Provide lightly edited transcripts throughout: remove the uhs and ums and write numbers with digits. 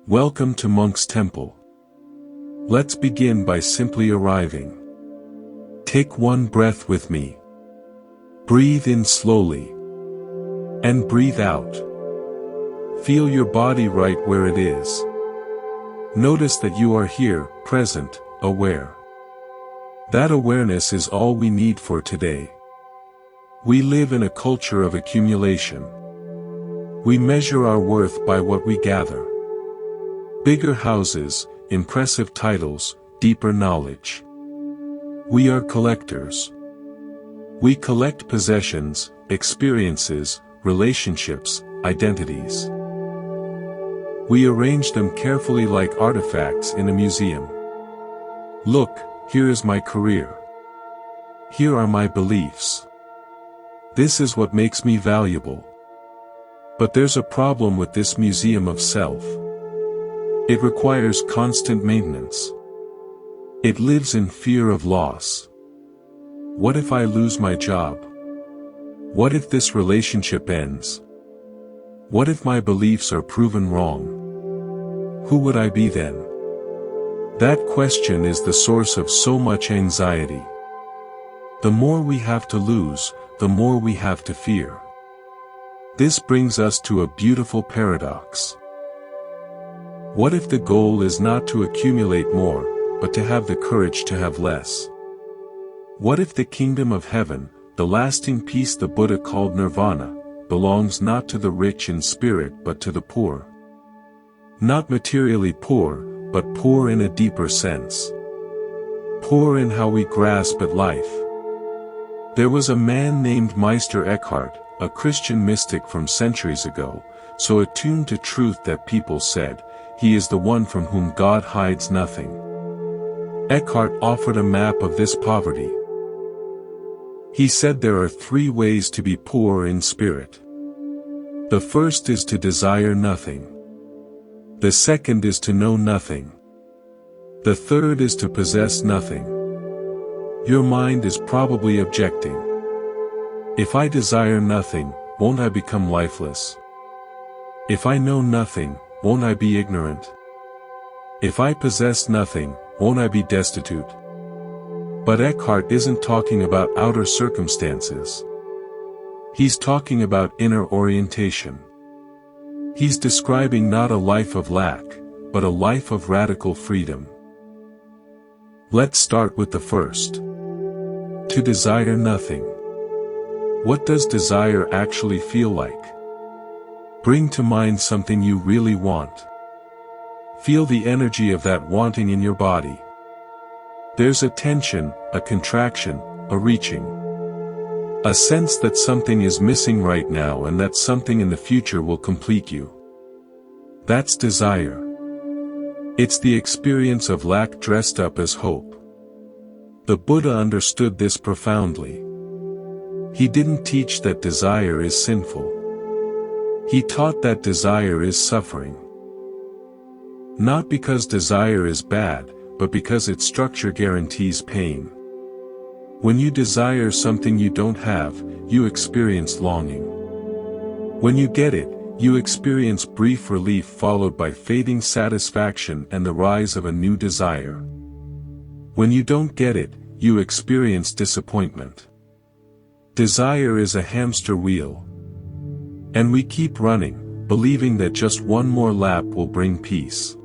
Welcome to Monk's Temple. Let's begin by simply arriving. Take one breath with me. Breathe in slowly. And breathe out. Feel your body right where it is. Notice that you are here, present, aware. That awareness is all we need for today. We live in a culture of accumulation. We measure our worth by what we gather. Bigger houses, impressive titles, deeper knowledge. We are collectors. We collect possessions, experiences, relationships, identities. We arrange them carefully like artifacts in a museum. Look, here is my career. Here are my beliefs. This is what makes me valuable. But there's a problem with this museum of self. It requires constant maintenance. It lives in fear of loss. What if I lose my job? What if this relationship ends? What if my beliefs are proven wrong? Who would I be then? That question is the source of so much anxiety. The more we have to lose, the more we have to fear. This brings us to a beautiful paradox. What if the goal is not to accumulate more, but to have the courage to have less? What if the kingdom of heaven, the lasting peace the Buddha called nirvana, belongs not to the rich in spirit but to the poor? Not materially poor, but poor in a deeper sense. Poor in how we grasp at life. There was a man named Meister Eckhart, a Christian mystic from centuries ago, so attuned to truth that people said, "He is the one from whom God hides nothing." Eckhart offered a map of this poverty. He said there are three ways to be poor in spirit. The first is to desire nothing. The second is to know nothing. The third is to possess nothing. Your mind is probably objecting. If I desire nothing, won't I become lifeless? If I know nothing, won't I be ignorant? If I possess nothing, won't I be destitute? But Eckhart isn't talking about outer circumstances. He's talking about inner orientation. He's describing not a life of lack, but a life of radical freedom. Let's start with the first. To desire nothing. What does desire actually feel like? Bring to mind something you really want. Feel the energy of that wanting in your body. There's a tension, a contraction, a reaching. A sense that something is missing right now and that something in the future will complete you. That's desire. It's the experience of lack dressed up as hope. The Buddha understood this profoundly. He didn't teach that desire is sinful. He taught that desire is suffering. Not because desire is bad, but because its structure guarantees pain. When you desire something you don't have, you experience longing. When you get it, you experience brief relief followed by fading satisfaction and the rise of a new desire. When you don't get it, you experience disappointment. Desire is a hamster wheel. And we keep running, believing that just one more lap will bring peace.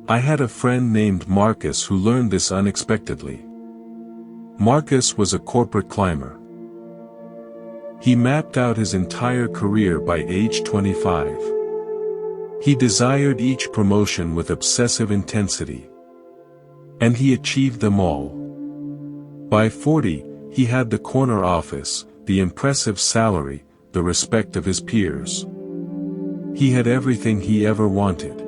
I had a friend named Marcus who learned this unexpectedly. Marcus was a corporate climber. He mapped out his entire career by age 25. He desired each promotion with obsessive intensity. And he achieved them all. By 40, he had the corner office, the impressive salary, the respect of his peers. He had everything he ever wanted.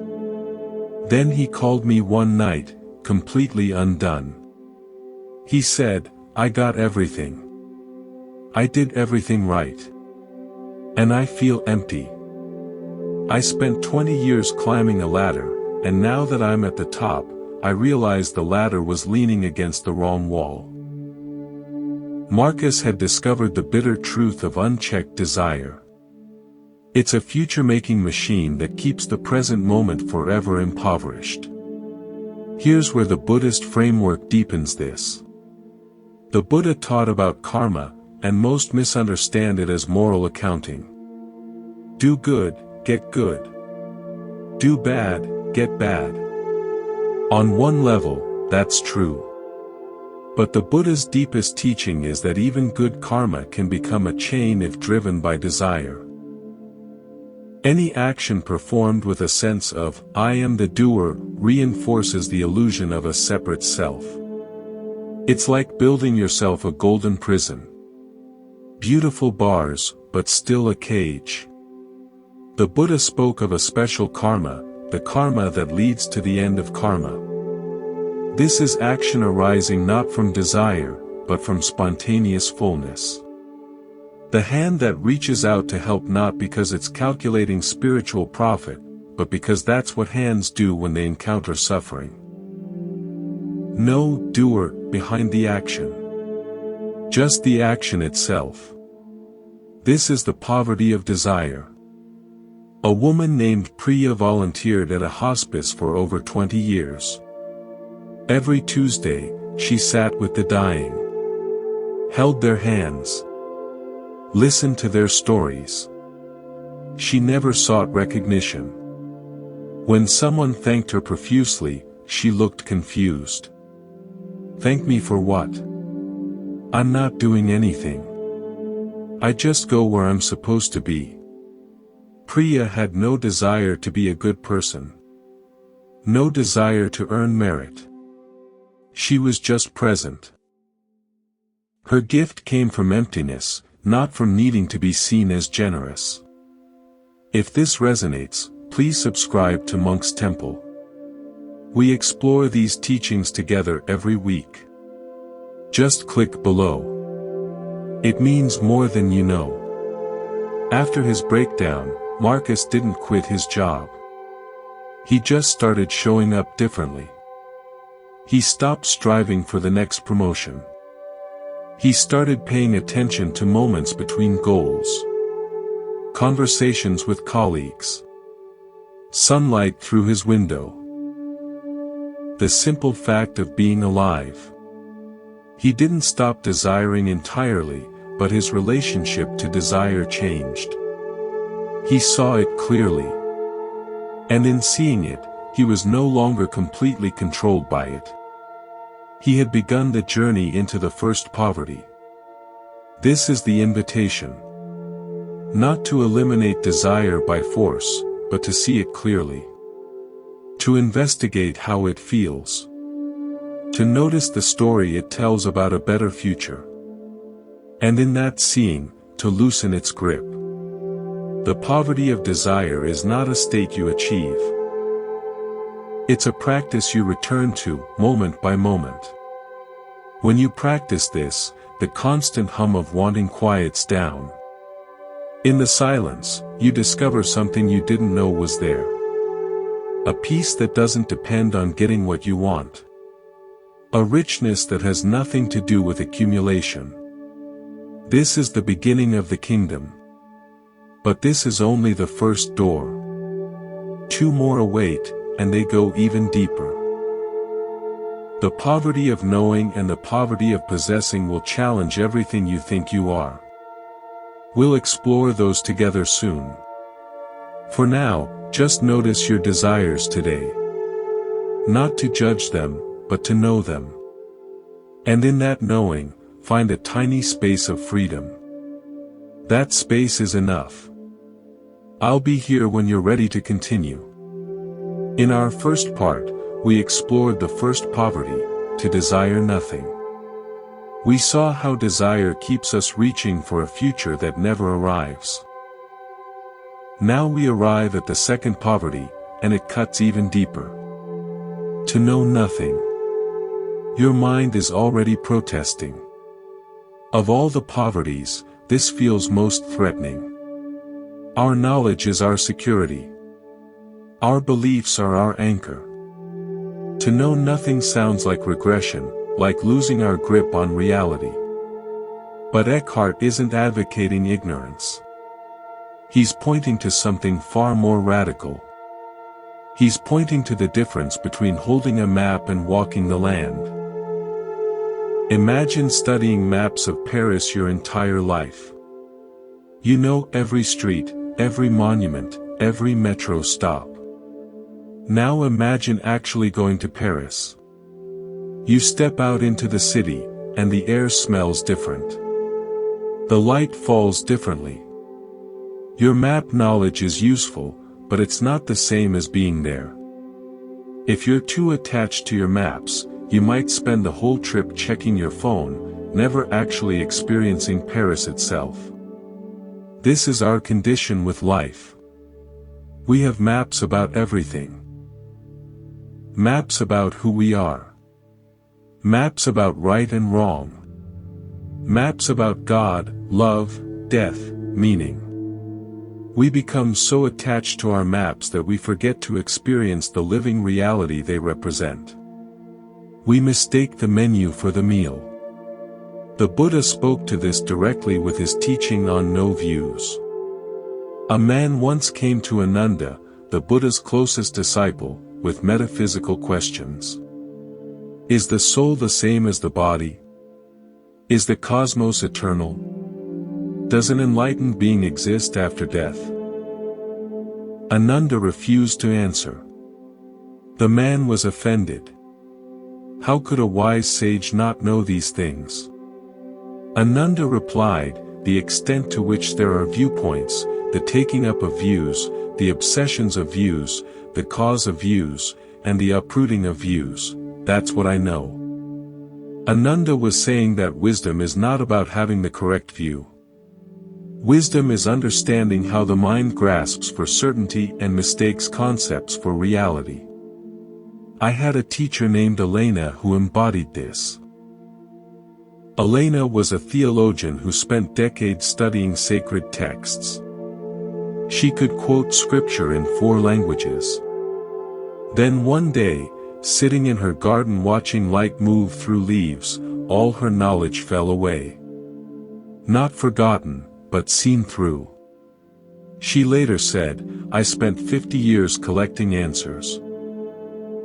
Then he called me one night, completely undone. He said, "I got everything. I did everything right. And I feel empty. I spent 20 years climbing a ladder, and now that I'm at the top, I realize the ladder was leaning against the wrong wall." Marcus had discovered the bitter truth of unchecked desire. It's a future-making machine that keeps the present moment forever impoverished. Here's where the Buddhist framework deepens this. The Buddha taught about karma, and most misunderstand it as moral accounting. Do good, get good. Do bad, get bad. On one level, that's true. But the Buddha's deepest teaching is that even good karma can become a chain if driven by desire. Any action performed with a sense of, I am the doer, reinforces the illusion of a separate self. It's like building yourself a golden prison. Beautiful bars, but still a cage. The Buddha spoke of a special karma, the karma that leads to the end of karma. This is action arising not from desire, but from spontaneous fullness. The hand that reaches out to help not because it's calculating spiritual profit, but because that's what hands do when they encounter suffering. No doer behind the action. Just the action itself. This is the poverty of desire. A woman named Priya volunteered at a hospice for over 20 years. Every Tuesday, she sat with the dying. Held their hands. Listened to their stories. She never sought recognition. When someone thanked her profusely, she looked confused. Thank me for what? I'm not doing anything. I just go where I'm supposed to be. Priya had no desire to be a good person. No desire to earn merit. She was just present. Her gift came from emptiness, not from needing to be seen as generous. If this resonates, please subscribe to Monk's Temple. We explore these teachings together every week. Just click below. It means more than you know. After his breakdown, Marcus didn't quit his job. He just started showing up differently. He stopped striving for the next promotion. He started paying attention to moments between goals. Conversations with colleagues. Sunlight through his window. The simple fact of being alive. He didn't stop desiring entirely, but his relationship to desire changed. He saw it clearly. And in seeing it, he was no longer completely controlled by it. He had begun the journey into the first poverty. This is the invitation. Not to eliminate desire by force, but to see it clearly. To investigate how it feels. To notice the story it tells about a better future. And in that seeing, to loosen its grip. The poverty of desire is not a state you achieve. It's a practice you return to, moment by moment. When you practice this, the constant hum of wanting quiets down. In the silence, you discover something you didn't know was there. A peace that doesn't depend on getting what you want. A richness that has nothing to do with accumulation. This is the beginning of the kingdom. But this is only the first door. 2 more await, and they go even deeper. The poverty of knowing and the poverty of possessing will challenge everything you think you are. We'll explore those together soon. For now, just notice your desires today. Not to judge them, but to know them. And in that knowing, find a tiny space of freedom. That space is enough. I'll be here when you're ready to continue. In our first part, we explored the first poverty, to desire nothing. We saw how desire keeps us reaching for a future that never arrives. Now we arrive at the second poverty, and it cuts even deeper. To know nothing. Your mind is already protesting. Of all the poverties, this feels most threatening. Our knowledge is our security. Our beliefs are our anchor. To know nothing sounds like regression, like losing our grip on reality. But Eckhart isn't advocating ignorance. He's pointing to something far more radical. He's pointing to the difference between holding a map and walking the land. Imagine studying maps of Paris your entire life. You know every street, every monument, every metro stop. Now imagine actually going to Paris. You step out into the city, and the air smells different. The light falls differently. Your map knowledge is useful, but it's not the same as being there. If you're too attached to your maps, you might spend the whole trip checking your phone, never actually experiencing Paris itself. This is our condition with life. We have maps about everything. Maps about who we are. Maps about right and wrong. Maps about God, love, death, meaning. We become so attached to our maps that we forget to experience the living reality they represent. We mistake the menu for the meal. The Buddha spoke to this directly with his teaching on no views. A man once came to Ananda, the Buddha's closest disciple, with metaphysical questions. Is the soul the same as the body? Is the cosmos eternal? Does an enlightened being exist after death? Ananda refused to answer. The man was offended. How could a wise sage not know these things? Ananda replied, the extent to which there are viewpoints, the taking up of views, the obsessions of views, the cause of views, and the uprooting of views, that's what I know. Ananda was saying that wisdom is not about having the correct view. Wisdom is understanding how the mind grasps for certainty and mistakes concepts for reality. I had a teacher named Elena who embodied this. Elena was a theologian who spent decades studying sacred texts. She could quote scripture in 4 languages. Then one day, sitting in her garden watching light move through leaves, all her knowledge fell away. Not forgotten, but seen through. She later said, I spent 50 years collecting answers.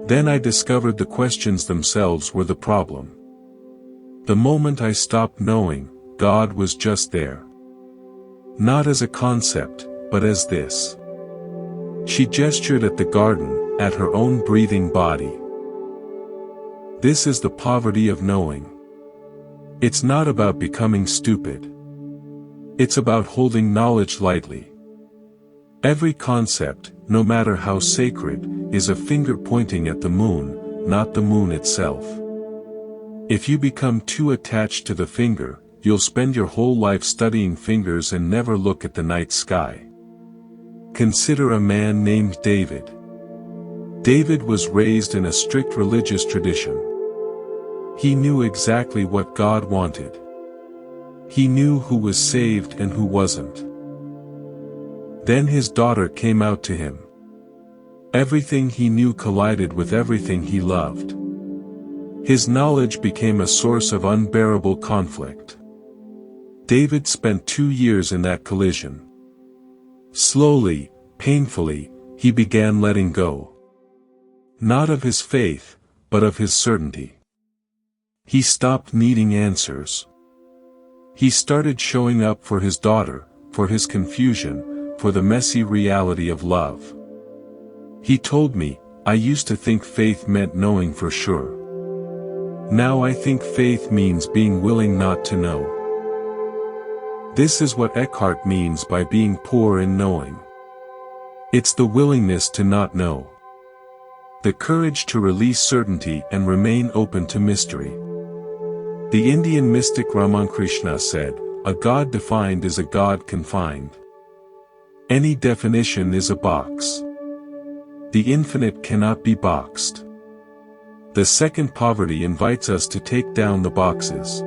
Then I discovered the questions themselves were the problem. The moment I stopped knowing, God was just there. Not as a concept, but as this. She gestured at the garden, at her own breathing body. This is the poverty of knowing. It's not about becoming stupid. It's about holding knowledge lightly. Every concept, no matter how sacred, is a finger pointing at the moon, not the moon itself. If you become too attached to the finger, you'll spend your whole life studying fingers and never look at the night sky. Consider a man named David. David was raised in a strict religious tradition. He knew exactly what God wanted. He knew who was saved and who wasn't. Then his daughter came out to him. Everything he knew collided with everything he loved. His knowledge became a source of unbearable conflict. David spent 2 years in that collision. Slowly, painfully, he began letting go. Not of his faith, but of his certainty. He stopped needing answers. He started showing up for his daughter, for his confusion, for the messy reality of love. He told me, I used to think faith meant knowing for sure. Now I think faith means being willing not to know. This is what Eckhart means by being poor in knowing. It's the willingness to not know. The courage to release certainty and remain open to mystery. The Indian mystic Ramakrishna said, a God defined is a God confined. Any definition is a box. The infinite cannot be boxed. The second poverty invites us to take down the boxes.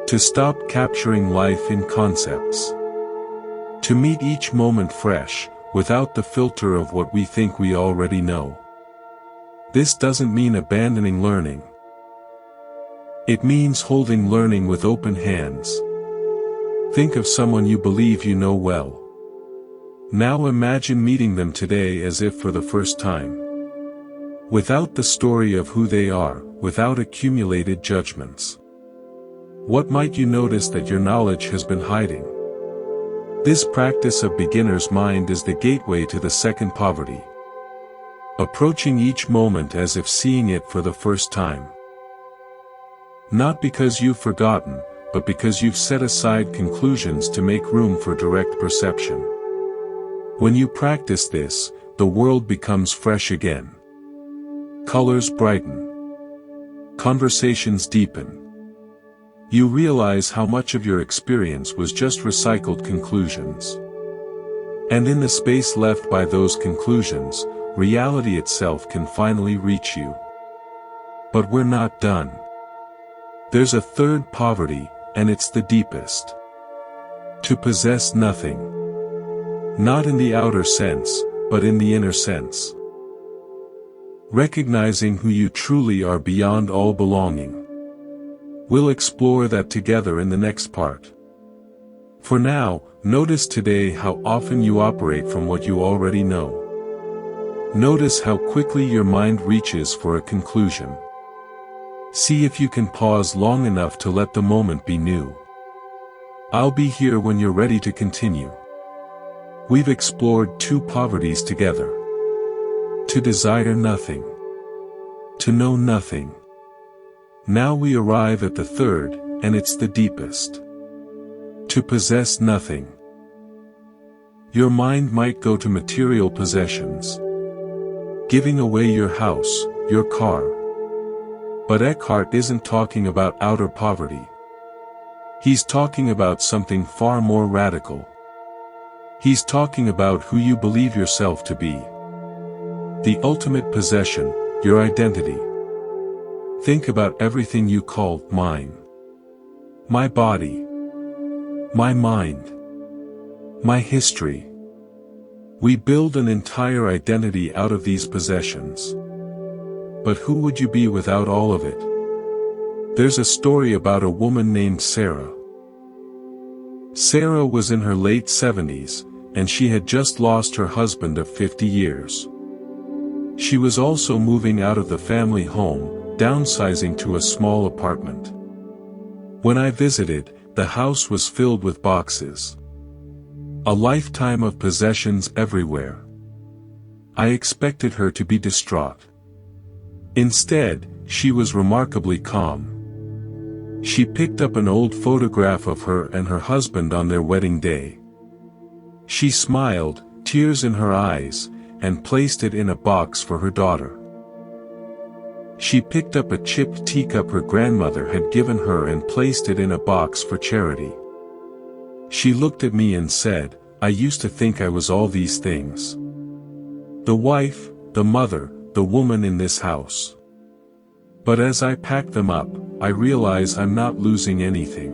To stop capturing life in concepts. To meet each moment fresh, without the filter of what we think we already know. This doesn't mean abandoning learning. It means holding learning with open hands. Think of someone you believe you know well. Now imagine meeting them today as if for the first time. Without the story of who they are, without accumulated judgments. What might you notice that your knowledge has been hiding? This practice of beginner's mind is the gateway to the second poverty. Approaching each moment as if seeing it for the first time. Not because you've forgotten, but because you've set aside conclusions to make room for direct perception. When you practice this, the world becomes fresh again. Colors brighten. Conversations deepen. You realize how much of your experience was just recycled conclusions. And in the space left by those conclusions, reality itself can finally reach you. But we're not done. There's a third poverty, and it's the deepest. To possess nothing. Not in the outer sense, but in the inner sense. Recognizing who you truly are beyond all belonging. We'll explore that together in the next part. For now, notice today how often you operate from what you already know. Notice how quickly your mind reaches for a conclusion. See if you can pause long enough to let the moment be new. I'll be here when you're ready to continue. We've explored two poverties together. To desire nothing. To know nothing. Now we arrive at the third, and it's the deepest. To possess nothing. Your mind might go to material possessions. Giving away your house, your car. But Eckhart isn't talking about outer poverty. He's talking about something far more radical. He's talking about who you believe yourself to be. The ultimate possession, your identity. Think about everything you call mine. My body. My mind. My history. We build an entire identity out of these possessions. But who would you be without all of it? There's a story about a woman named Sarah. Sarah was in her late 70s, and she had just lost her husband of 50 years. She was also moving out of the family home, downsizing to a small apartment. When I visited, the house was filled with boxes. A lifetime of possessions everywhere. I expected her to be distraught. Instead, she was remarkably calm. She picked up an old photograph of her and her husband on their wedding day. She smiled, tears in her eyes, and placed it in a box for her daughter. She picked up a chipped teacup her grandmother had given her and placed it in a box for charity. She looked at me and said, "I used to think I was all these things. The wife, the mother, the woman in this house. But as I pack them up, I realize I'm not losing anything.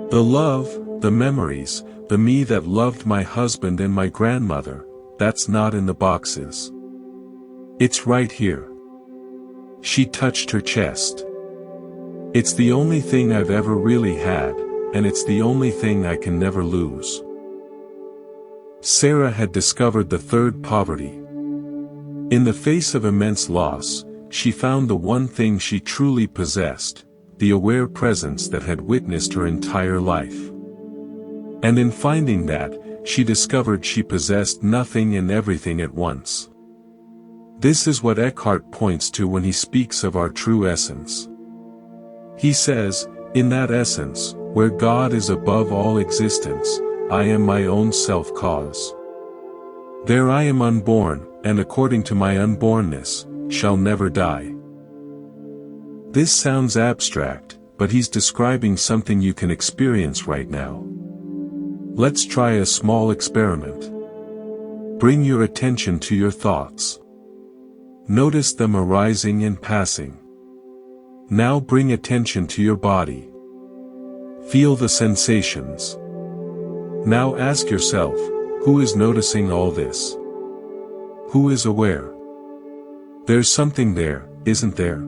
The love, the memories, the me that loved my husband and my grandmother, that's not in the boxes. It's right here." She touched her chest. "It's the only thing I've ever really had, and it's the only thing I can never lose." Sarah had discovered the third poverty. In the face of immense loss, she found the one thing she truly possessed, the aware presence that had witnessed her entire life. And in finding that, she discovered she possessed nothing and everything at once. This is what Eckhart points to when he speaks of our true essence. He says, "In that essence, where God is above all existence, I am my own self-cause. There I am unborn, and according to my unbornness, shall never die." This sounds abstract, but he's describing something you can experience right now. Let's try a small experiment. Bring your attention to your thoughts. Notice them arising and passing. Now bring attention to your body. Feel the sensations. Now ask yourself, who is noticing all this? Who is aware? There's something there, isn't there?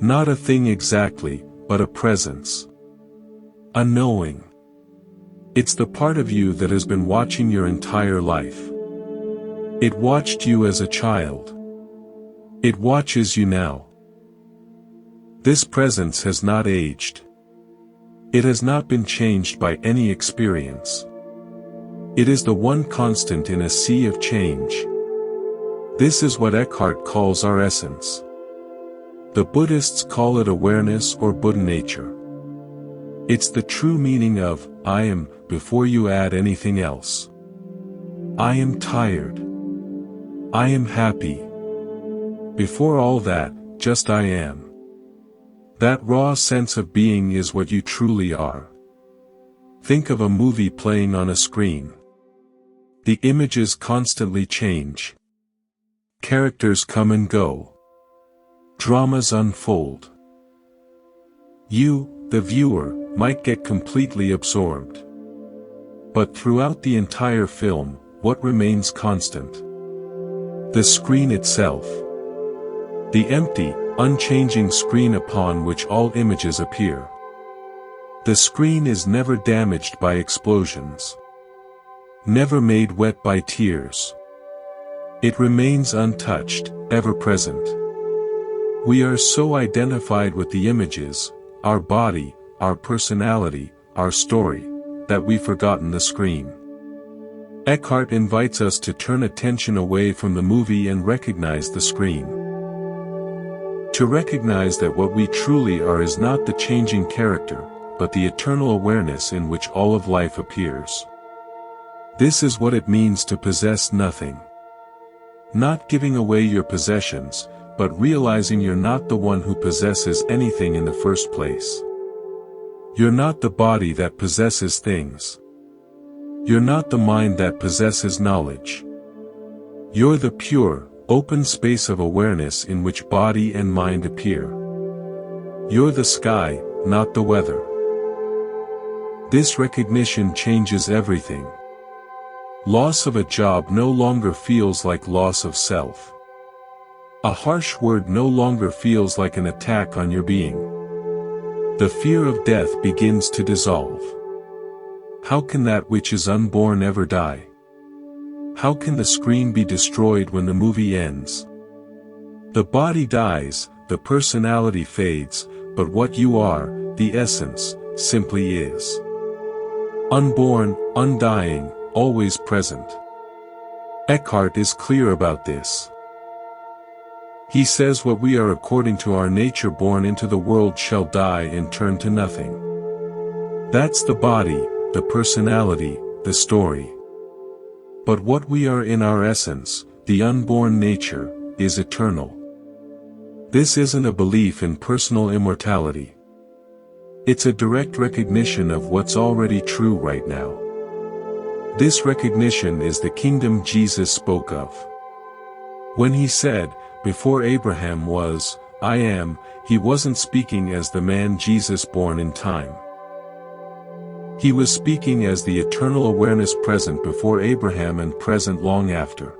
Not a thing exactly, but a presence. A knowing. It's the part of you that has been watching your entire life. It watched you as a child. It watches you now. This presence has not aged. It has not been changed by any experience. It is the one constant in a sea of change. This is what Eckhart calls our essence. The Buddhists call it awareness or Buddha nature. It's the true meaning of, I am, before you add anything else. I am tired. I am happy. Before all that, just I am. That raw sense of being is what you truly are. Think of a movie playing on a screen. The images constantly change. Characters come and go. Dramas unfold. You, the viewer, might get completely absorbed. But throughout the entire film, what remains constant? The screen itself. The empty, unchanging screen upon which all images appear. The screen is never damaged by explosions. Never made wet by tears. It remains untouched, ever present. We are so identified with the images, our body, our personality, our story, that we've forgotten the screen. Eckhart invites us to turn attention away from the movie and recognize the screen. To recognize that what we truly are is not the changing character, but the eternal awareness in which all of life appears. This is what it means to possess nothing. Not giving away your possessions, but realizing you're not the one who possesses anything in the first place. You're not the body that possesses things. You're not the mind that possesses knowledge. You're the pure, open space of awareness in which body and mind appear. You're the sky, not the weather. This recognition changes everything. Loss of a job no longer feels like loss of self. A harsh word no longer feels like an attack on your being. The fear of death begins to dissolve. How can that which is unborn ever die? How can the screen be destroyed when the movie ends? The body dies, the personality fades, but what you are, the essence, simply is. Unborn, undying, always present. Eckhart is clear about this. He says what we are according to our nature born into the world shall die and turn to nothing. That's the body, the personality, the story. But what we are in our essence, the unborn nature, is eternal. This isn't a belief in personal immortality. It's a direct recognition of what's already true right now. This recognition is the kingdom Jesus spoke of. When he said, "Before Abraham was, I am," he wasn't speaking as the man Jesus born in time. He was speaking as the eternal awareness present before Abraham and present long after.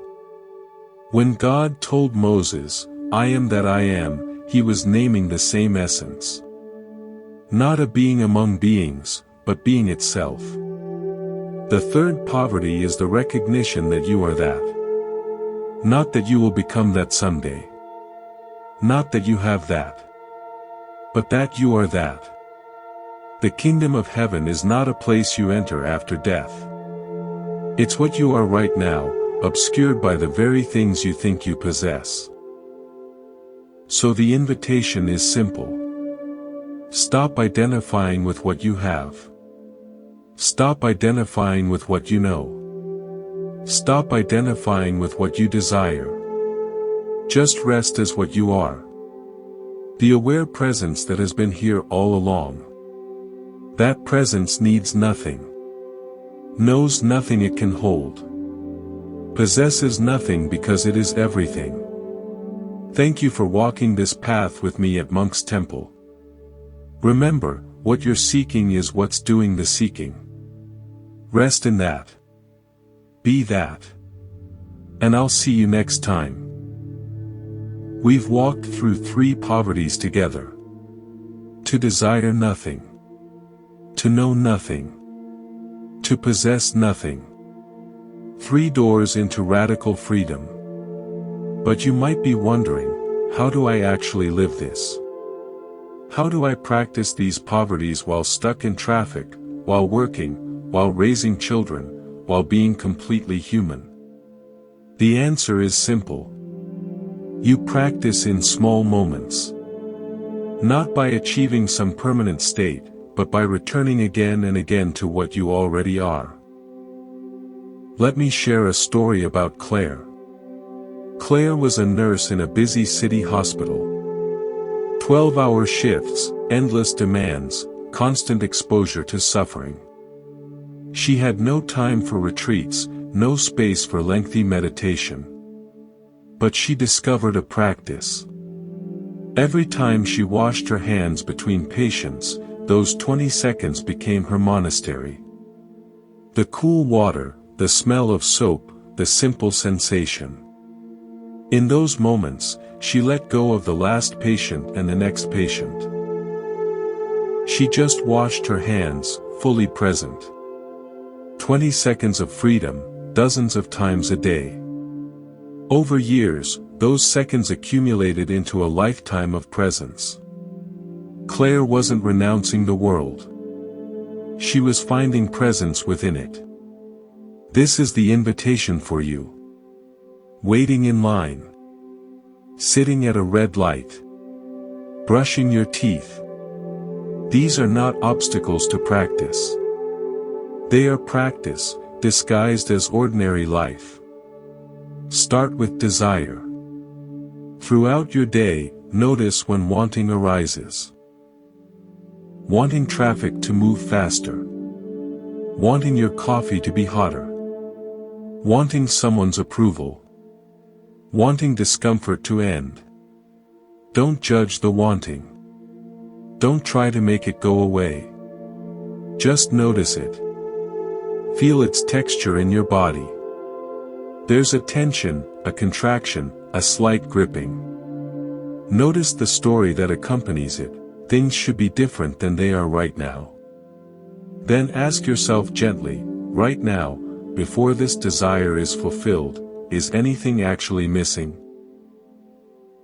When God told Moses, "I am that I am," he was naming the same essence. Not a being among beings, but being itself. The third poverty is the recognition that you are that. Not that you will become that someday. Not that you have that. But that you are that. The kingdom of heaven is not a place you enter after death. It's what you are right now, obscured by the very things you think you possess. So the invitation is simple. Stop identifying with what you have. Stop identifying with what you know. Stop identifying with what you desire. Just rest as what you are. The aware presence that has been here all along. That presence needs nothing. Knows nothing it can hold. Possesses nothing because it is everything. Thank you for walking this path with me at Monk's Temple. Remember, what you're seeking is what's doing the seeking. Rest in that. Be that. And I'll see you next time. We've walked through 3 poverties together. To desire nothing. To know nothing. To possess nothing. 3 doors into radical freedom. But you might be wondering, how do I actually live this? How do I practice these poverties while stuck in traffic, while working, while raising children, while being completely human? The answer is simple. You practice in small moments. Not by achieving some permanent state, but by returning again and again to what you already are. Let me share a story about Claire. Claire was a nurse in a busy city hospital. 12-hour shifts, endless demands, constant exposure to suffering. She had no time for retreats, no space for lengthy meditation. But she discovered a practice. Every time she washed her hands between patients, those 20 seconds became her monastery. The cool water, the smell of soap, the simple sensation. In those moments, she let go of the last patient and the next patient. She just washed her hands, fully present. 20 seconds of freedom, dozens of times a day. Over years, those seconds accumulated into a lifetime of presence. Claire wasn't renouncing the world. She was finding presence within it. This is the invitation for you. Waiting in line. Sitting at a red light. Brushing your teeth. These are not obstacles to practice. They are practice, disguised as ordinary life. Start with desire. Throughout your day, notice when wanting arises. Wanting traffic to move faster. Wanting your coffee to be hotter. Wanting someone's approval. Wanting discomfort to end. Don't judge the wanting. Don't try to make it go away. Just notice it. Feel its texture in your body. There's a tension, a contraction, a slight gripping. Notice the story that accompanies it. Things should be different than they are right now. Then ask yourself gently, right now, before this desire is fulfilled, is anything actually missing?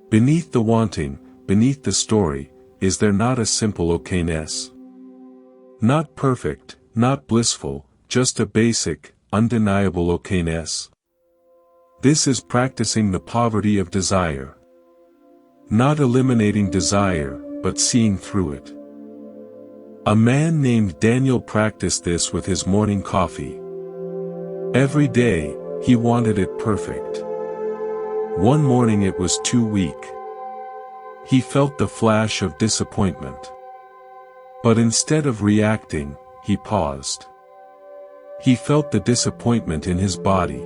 Beneath the wanting, beneath the story, is there not a simple okayness? Not perfect, not blissful, just a basic, undeniable okayness. This is practicing the poverty of desire. Not eliminating desire, but seeing through it. A man named Daniel practiced this with his morning coffee. Every day, he wanted it perfect. One morning it was too weak. He felt the flash of disappointment. But instead of reacting, he paused. He felt the disappointment in his body.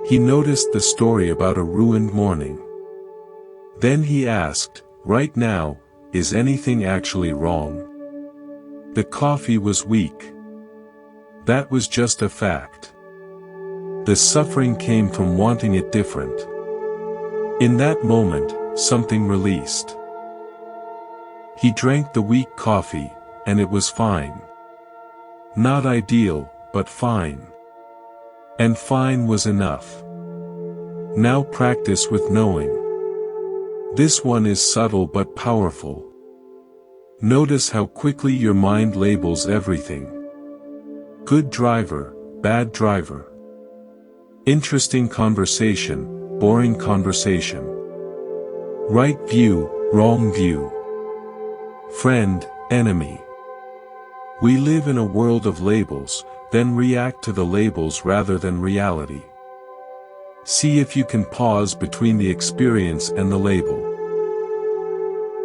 He noticed the story about a ruined morning. Then he asked, right now, is anything actually wrong? The coffee was weak. That was just a fact. The suffering came from wanting it different. In that moment, something released. He drank the weak coffee, and it was fine. Not ideal, but fine. And fine was enough. Now practice with knowing. This one is subtle but powerful. Notice how quickly your mind labels everything. Good driver, bad driver. Interesting conversation, boring conversation. Right view, wrong view. Friend, enemy. We live in a world of labels, then react to the labels rather than reality. See if you can pause between the experience and the label.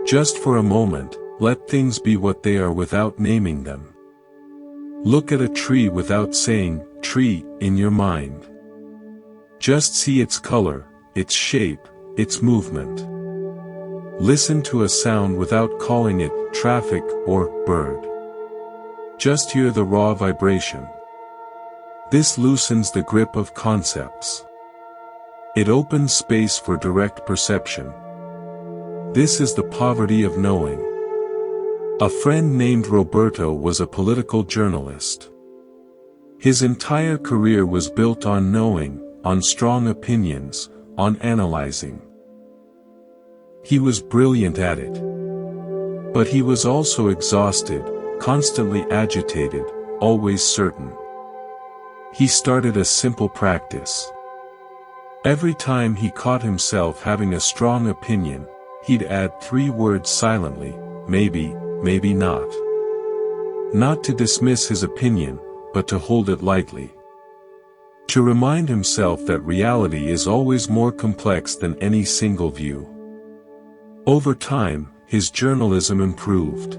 Just for a moment, let things be what they are without naming them. Look at a tree without saying, tree, in your mind. Just see its color, its shape, its movement. Listen to a sound without calling it traffic or bird. Just hear the raw vibration. This loosens the grip of concepts. It opens space for direct perception. This is the poverty of knowing. A friend named Roberto was a political journalist. His entire career was built on knowing, on strong opinions, on analyzing. He was brilliant at it. But he was also exhausted, constantly agitated, always certain. He started a simple practice. Every time he caught himself having a strong opinion, he'd add 3 words silently, maybe, maybe not. Not to dismiss his opinion, but to hold it lightly. To remind himself that reality is always more complex than any single view. Over time, his journalism improved.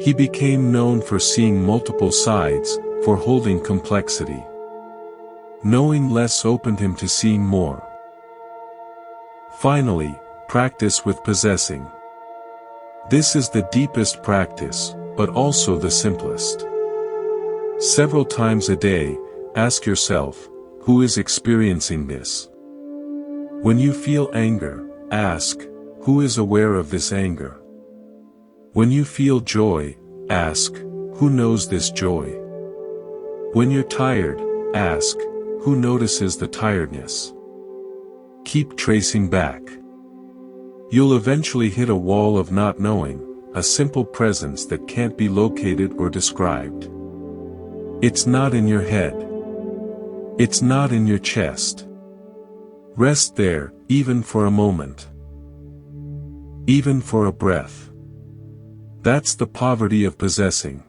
He became known for seeing multiple sides, for holding complexity. Knowing less opened him to seeing more. Finally, practice with possessing. This is the deepest practice, but also the simplest. Several times a day, ask yourself, who is experiencing this? When you feel anger, ask, who is aware of this anger? When you feel joy, ask, who knows this joy? When you're tired, ask, who notices the tiredness? Keep tracing back. You'll eventually hit a wall of not knowing, a simple presence that can't be located or described. It's not in your head. It's not in your chest. Rest there, even for a moment. Even for a breath. That's the poverty of possessing.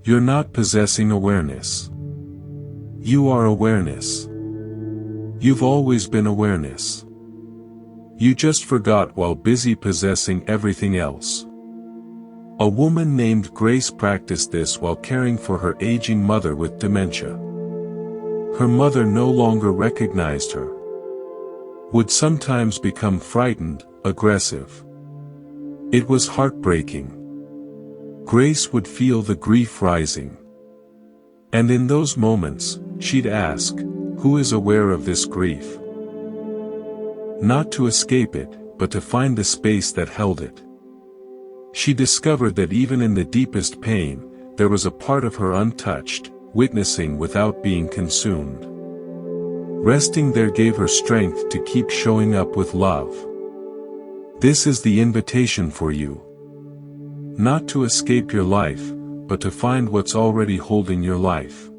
You're not possessing awareness. You are awareness. You've always been awareness. You just forgot while busy possessing everything else. A woman named Grace practiced this while caring for her aging mother with dementia. Her mother no longer recognized her. Would sometimes become frightened, aggressive. It was heartbreaking. Grace would feel the grief rising. And in those moments, she'd ask, who is aware of this grief? Not to escape it, but to find the space that held it. She discovered that even in the deepest pain, there was a part of her untouched, witnessing without being consumed. Resting there gave her strength to keep showing up with love. This is the invitation for you. Not to escape your life, but to find what's already holding your life.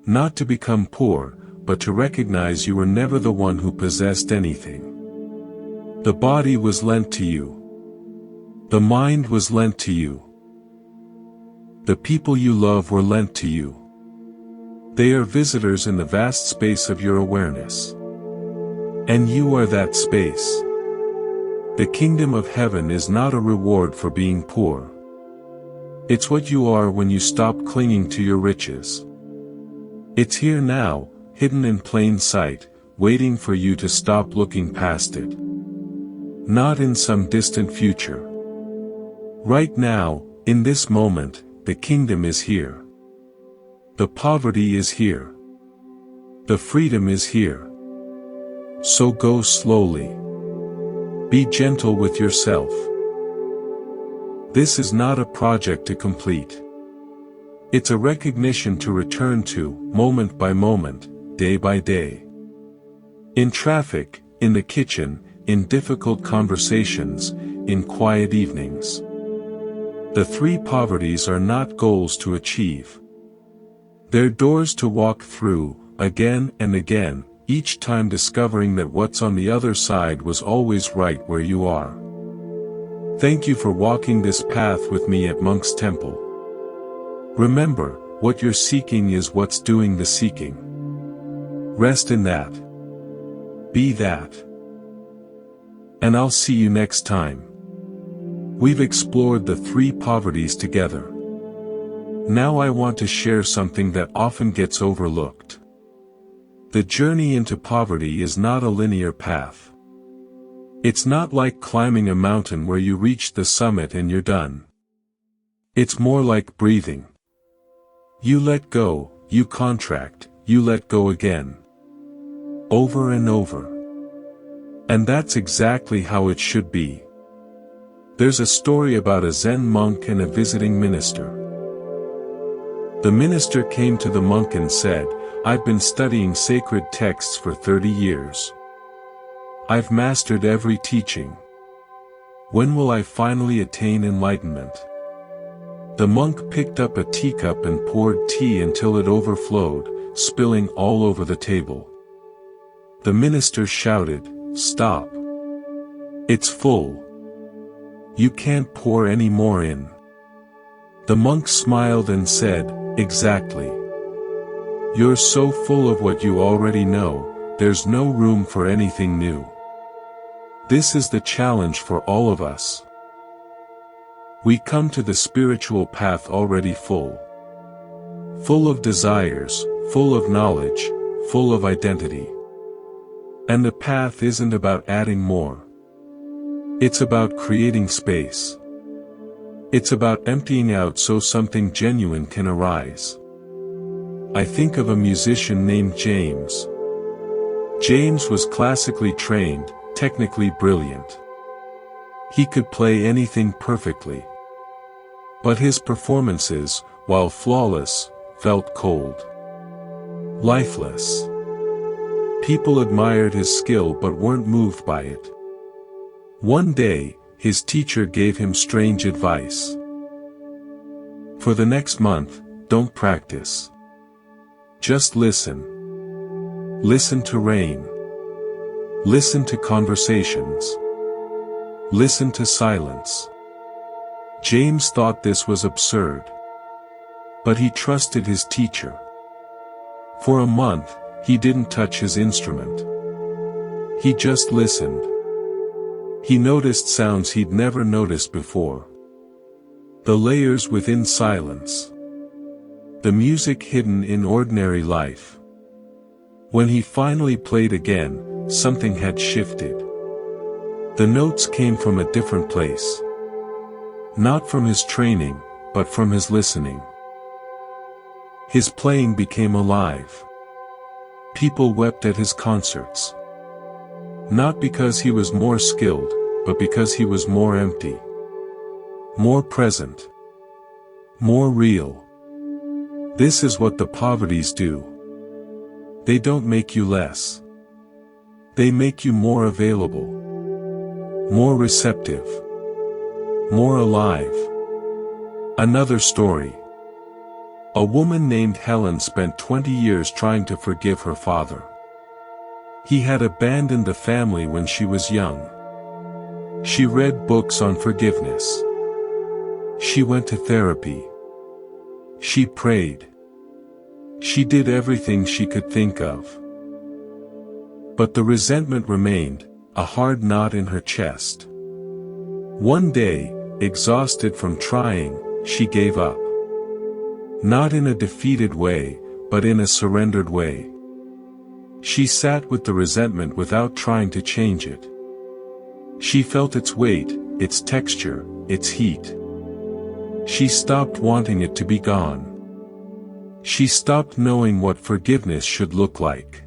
Not to become poor, but to recognize you were never the one who possessed anything. The body was lent to you. The mind was lent to you. The people you love were lent to you. They are visitors in the vast space of your awareness. And you are that space. The kingdom of heaven is not a reward for being poor. It's what you are when you stop clinging to your riches. It's here now, hidden in plain sight, waiting for you to stop looking past it. Not in some distant future. Right now, in this moment, the kingdom is here. The poverty is here. The freedom is here. So go slowly. Be gentle with yourself. This is not a project to complete. It's a recognition to return to, moment by moment, day by day. In traffic, in the kitchen, in difficult conversations, in quiet evenings. The 3 poverties are not goals to achieve. They're doors to walk through, again and again, each time discovering that what's on the other side was always right where you are. Thank you for walking this path with me at Monk's Temple. Remember, what you're seeking is what's doing the seeking. Rest in that. Be that. And I'll see you next time. We've explored the 3 poverties together. Now I want to share something that often gets overlooked. The journey into poverty is not a linear path. It's not like climbing a mountain where you reach the summit and you're done. It's more like breathing. You let go, you contract, you let go again. Over and over. And that's exactly how it should be. There's a story about a Zen monk and a visiting minister. The minister came to the monk and said, "I've been studying sacred texts for 30 years. I've mastered every teaching. When will I finally attain enlightenment?" The monk picked up a teacup and poured tea until it overflowed, spilling all over the table. The minister shouted, "Stop! It's full. You can't pour any more in." The monk smiled and said, "Exactly. You're so full of what you already know, there's no room for anything new." This is the challenge for all of us. We come to the spiritual path already full. Full of desires, full of knowledge, full of identity. And the path isn't about adding more. It's about creating space. It's about emptying out so something genuine can arise. I think of a musician named James. James was classically trained, technically brilliant. He could play anything perfectly. But his performances, while flawless, felt cold. Lifeless. People admired his skill but weren't moved by it. One day, his teacher gave him strange advice. For the next month, don't practice. Just listen. Listen to rain. Listen to conversations. Listen to silence. James thought this was absurd. But he trusted his teacher. For a month, he didn't touch his instrument. He just listened. He noticed sounds he'd never noticed before. The layers within silence. The music hidden in ordinary life. When he finally played again, something had shifted. The notes came from a different place. Not from his training, but from his listening. His playing became alive. People wept at his concerts. Not because he was more skilled, but because he was more empty. More present. More real. This is what the poverties do. They don't make you less. They make you more available. More receptive. More alive. Another story. A woman named Helen spent 20 years trying to forgive her father. He had abandoned the family when she was young. She read books on forgiveness. She went to therapy. She prayed. She did everything she could think of. But the resentment remained, a hard knot in her chest. One day, exhausted from trying, she gave up. Not in a defeated way, but in a surrendered way. She sat with the resentment without trying to change it. She felt its weight, its texture, its heat. She stopped wanting it to be gone. She stopped knowing what forgiveness should look like.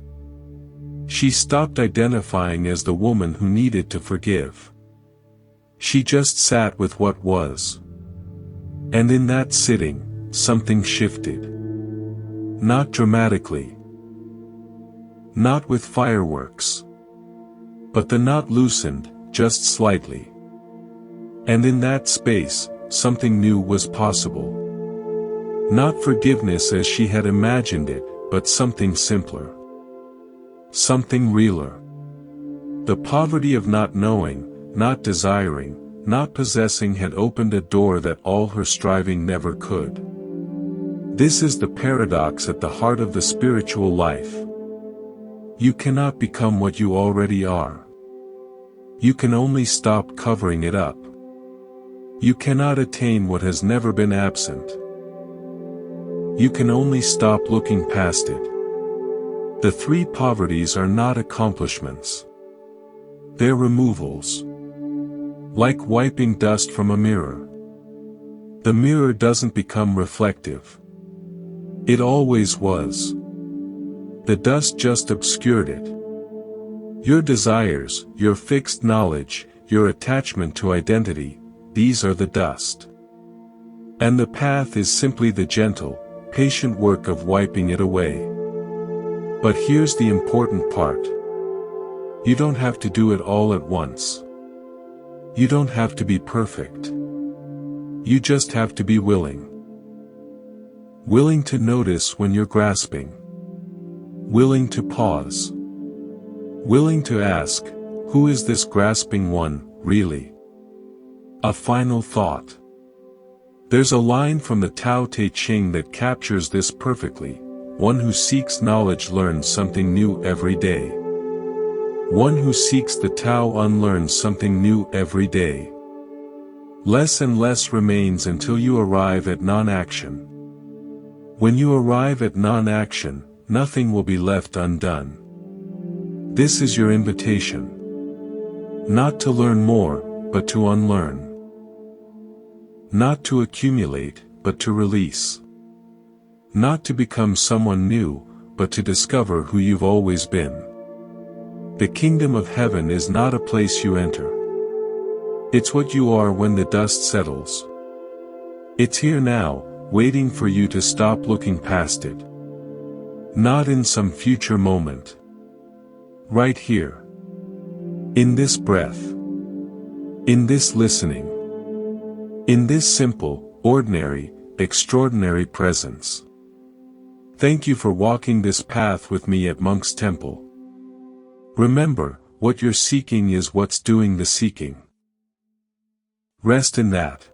She stopped identifying as the woman who needed to forgive. She just sat with what was. And in that sitting, something shifted. Not dramatically. Not with fireworks. But the knot loosened, just slightly. And in that space, something new was possible. Not forgiveness as she had imagined it, but something simpler. Something realer. The poverty of not knowing, not desiring, not possessing had opened a door that all her striving never could. This is the paradox at the heart of the spiritual life. You cannot become what you already are. You can only stop covering it up. You cannot attain what has never been absent. You can only stop looking past it. The three poverties are not accomplishments. They're removals. Like wiping dust from a mirror. The mirror doesn't become reflective. It always was. The dust just obscured it. Your desires, your fixed knowledge, your attachment to identity, these are the dust. And the path is simply the gentle, patient work of wiping it away. But here's the important part. You don't have to do it all at once. You don't have to be perfect. You just have to be willing. Willing to notice when you're grasping. Willing to pause. Willing to ask, who is this grasping one, really? A final thought. There's a line from the Tao Te Ching that captures this perfectly. One who seeks knowledge learns something new every day. One who seeks the Tao unlearns something new every day. Less and less remains until you arrive at non-action. When you arrive at non-action, nothing will be left undone. This is your invitation. Not to learn more, but to unlearn. Not to accumulate, but to release. Not to become someone new, but to discover who you've always been. The kingdom of heaven is not a place you enter. It's what you are when the dust settles. It's here now, waiting for you to stop looking past it. Not in some future moment. Right here. In this breath. In this listening. In this simple, ordinary, extraordinary presence. Thank you for walking this path with me at Monk's Temple. Remember, what you're seeking is what's doing the seeking. Rest in that.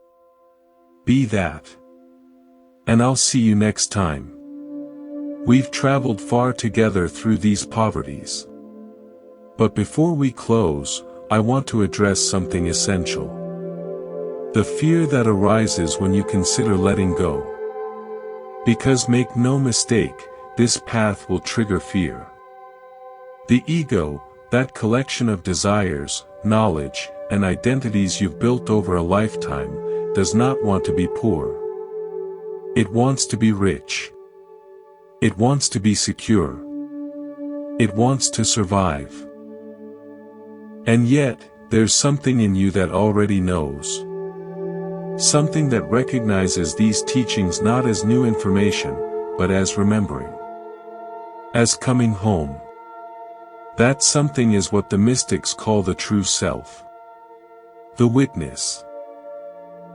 Be that. And I'll see you next time. We've traveled far together through these poverties. But before we close, I want to address something essential. The fear that arises when you consider letting go. Because make no mistake, this path will trigger fear. The ego, that collection of desires, knowledge, and identities you've built over a lifetime, does not want to be poor. It wants to be rich. It wants to be secure. It wants to survive. And yet, there's something in you that already knows. Something that recognizes these teachings not as new information, but as remembering. As coming home. That something is what the mystics call the true self. The witness.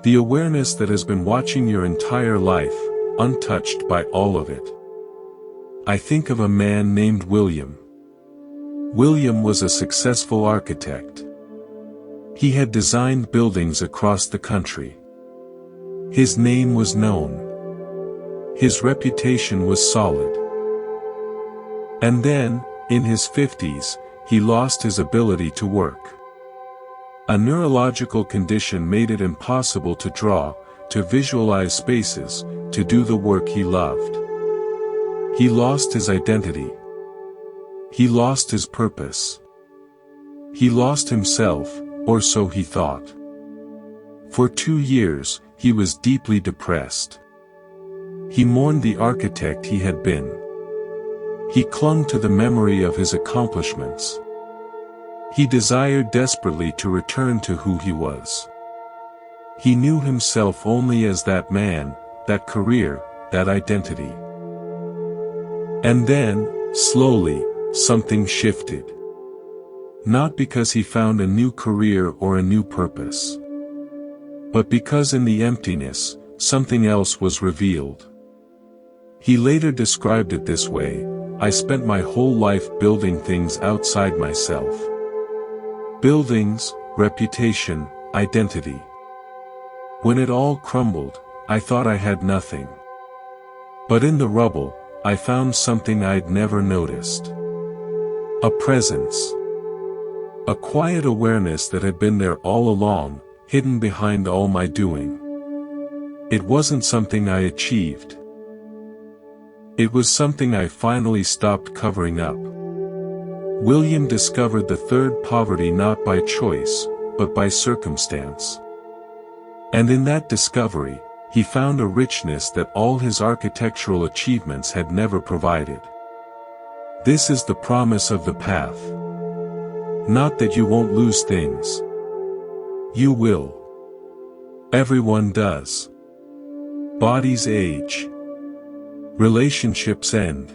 The awareness that has been watching your entire life, untouched by all of it. I think of a man named William. William was a successful architect. He had designed buildings across the country. His name was known. His reputation was solid. And then, in his 50s, he lost his ability to work. A neurological condition made it impossible to draw, to visualize spaces, to do the work he loved. He lost his identity. He lost his purpose. He lost himself, or so he thought. For 2 years, he was deeply depressed. He mourned the architect he had been. He clung to the memory of his accomplishments. He desired desperately to return to who he was. He knew himself only as that man, that career, that identity. And then, slowly, something shifted. Not because he found a new career or a new purpose. But because in the emptiness, something else was revealed. He later described it this way: I spent my whole life building things outside myself. Buildings, reputation, identity. When it all crumbled, I thought I had nothing. But in the rubble, I found something I'd never noticed. A presence. A quiet awareness that had been there all along, hidden behind all my doing. It wasn't something I achieved. It was something I finally stopped covering up. William discovered the third poverty not by choice, but by circumstance. And in that discovery, he found a richness that all his architectural achievements had never provided. This is the promise of the path. Not that you won't lose things. You will. Everyone does. Bodies age. Relationships end.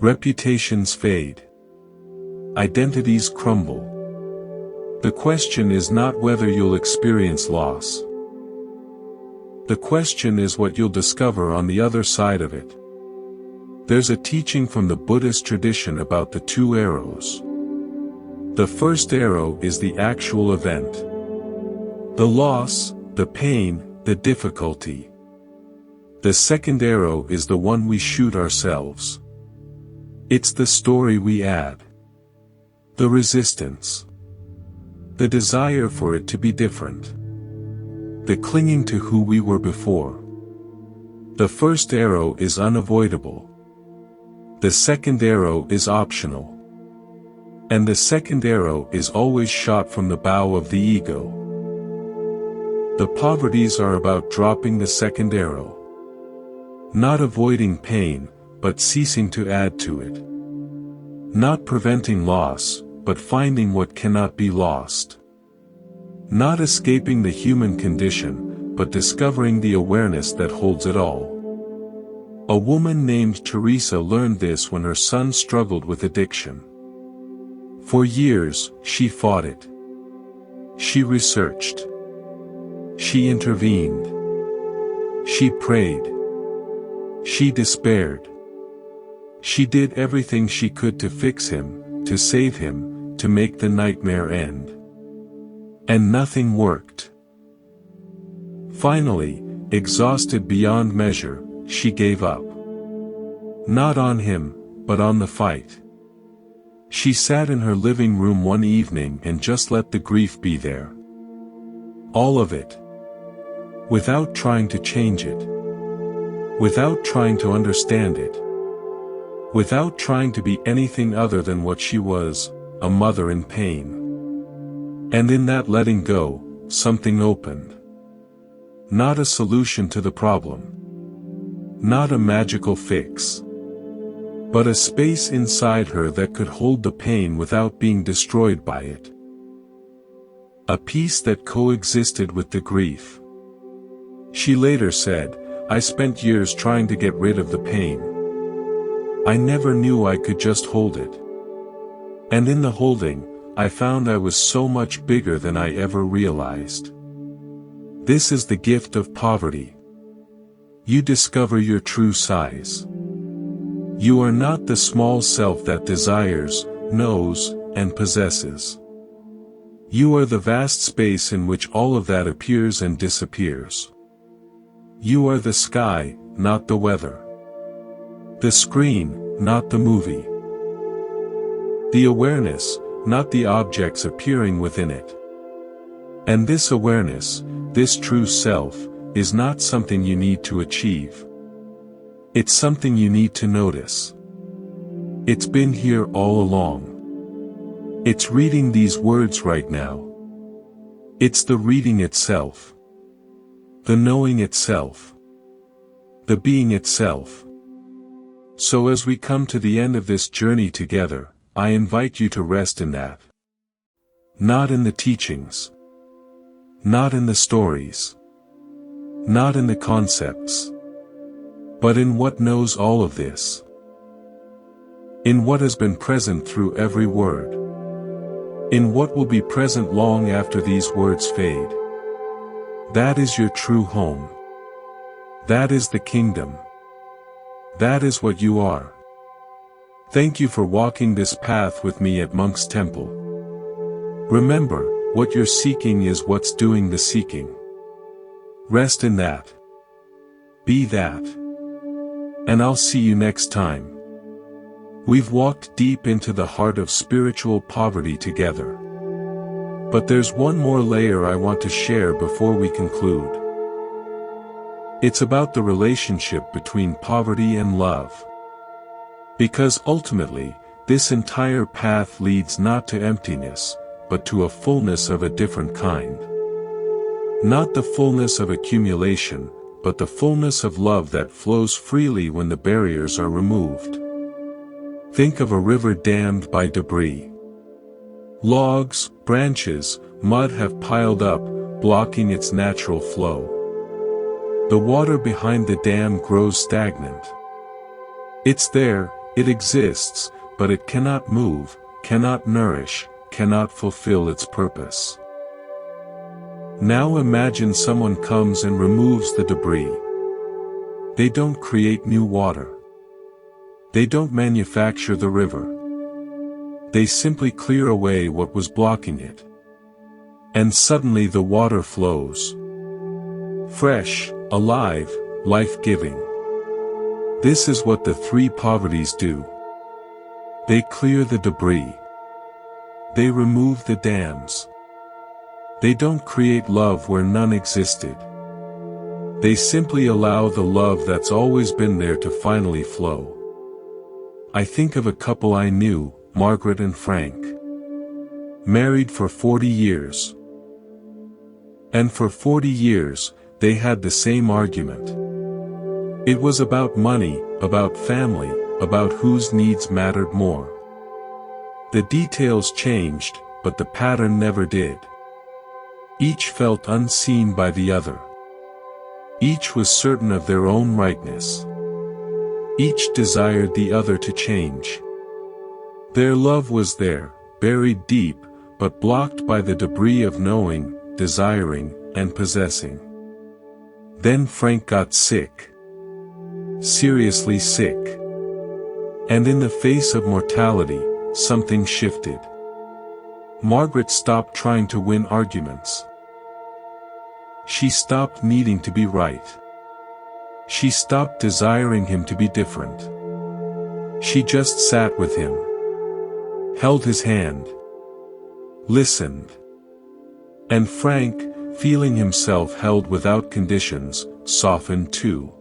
Reputations fade. Identities crumble. The question is not whether you'll experience loss. The question is what you'll discover on the other side of it. There's a teaching from the Buddhist tradition about the two arrows. The first arrow is the actual event. The loss, the pain, the difficulty. The second arrow is the one we shoot ourselves. It's the story we add. The resistance. The desire for it to be different. The clinging to who we were before. The first arrow is unavoidable. The second arrow is optional. And the second arrow is always shot from the bow of the ego. The poverties are about dropping the second arrow. Not avoiding pain, but ceasing to add to it. Not preventing loss, but finding what cannot be lost. Not escaping the human condition, but discovering the awareness that holds it all. A woman named Teresa learned this when her son struggled with addiction. For years, she fought it. She researched. She intervened. She prayed. She despaired. She did everything she could to fix him, to save him, to make the nightmare end. And nothing worked. Finally, exhausted beyond measure, she gave up. Not on him, but on the fight. She sat in her living room one evening and just let the grief be there. All of it. Without trying to change it. Without trying to understand it. Without trying to be anything other than what she was, a mother in pain. And in that letting go, something opened. Not a solution to the problem. Not a magical fix. But a space inside her that could hold the pain without being destroyed by it. A peace that coexisted with the grief. She later said, "I spent years trying to get rid of the pain. I never knew I could just hold it. And in the holding, I found I was so much bigger than I ever realized." This is the gift of poverty. You discover your true size. You are not the small self that desires, knows, and possesses. You are the vast space in which all of that appears and disappears. You are the sky, not the weather. The screen, not the movie. The awareness, not the objects appearing within it. And this awareness, this true self, is not something you need to achieve. It's something you need to notice. It's been here all along. It's reading these words right now. It's the reading itself. The knowing itself. The being itself. So as we come to the end of this journey together, I invite you to rest in that. Not in the teachings. Not in the stories. Not in the concepts. But in what knows all of this. In what has been present through every word. In what will be present long after these words fade. That is your true home. That is the kingdom. That is what you are. Thank you for walking this path with me at Monk's Temple. Remember, what you're seeking is what's doing the seeking. Rest in that. Be that. And I'll see you next time. We've walked deep into the heart of spiritual poverty together. But there's one more layer I want to share before we conclude. It's about the relationship between poverty and love. Because ultimately, this entire path leads not to emptiness, but to a fullness of a different kind. Not the fullness of accumulation, but the fullness of love that flows freely when the barriers are removed. Think of a river dammed by debris. Logs, branches, mud have piled up, blocking its natural flow. The water behind the dam grows stagnant. It's there, it exists, but it cannot move, cannot nourish, cannot fulfill its purpose. Now imagine someone comes and removes the debris. They don't create new water. They don't manufacture the river. They simply clear away what was blocking it. And suddenly the water flows. Fresh, alive, life-giving. This is what the three poverties do. They clear the debris. They remove the dams. They don't create love where none existed. They simply allow the love that's always been there to finally flow. I think of a couple I knew, Margaret and Frank. Married for 40 years. And for 40 years, they had the same argument. It was about money, about family, about whose needs mattered more. The details changed, but the pattern never did. Each felt unseen by the other. Each was certain of their own rightness. Each desired the other to change. Their love was there, buried deep, but blocked by the debris of knowing, desiring, and possessing. Then Frank got sick. Seriously sick. And in the face of mortality, something shifted. Margaret stopped trying to win arguments. She stopped needing to be right. She stopped desiring him to be different. She just sat with him. Held his hand. Listened. And Frank, feeling himself held without conditions, softened too.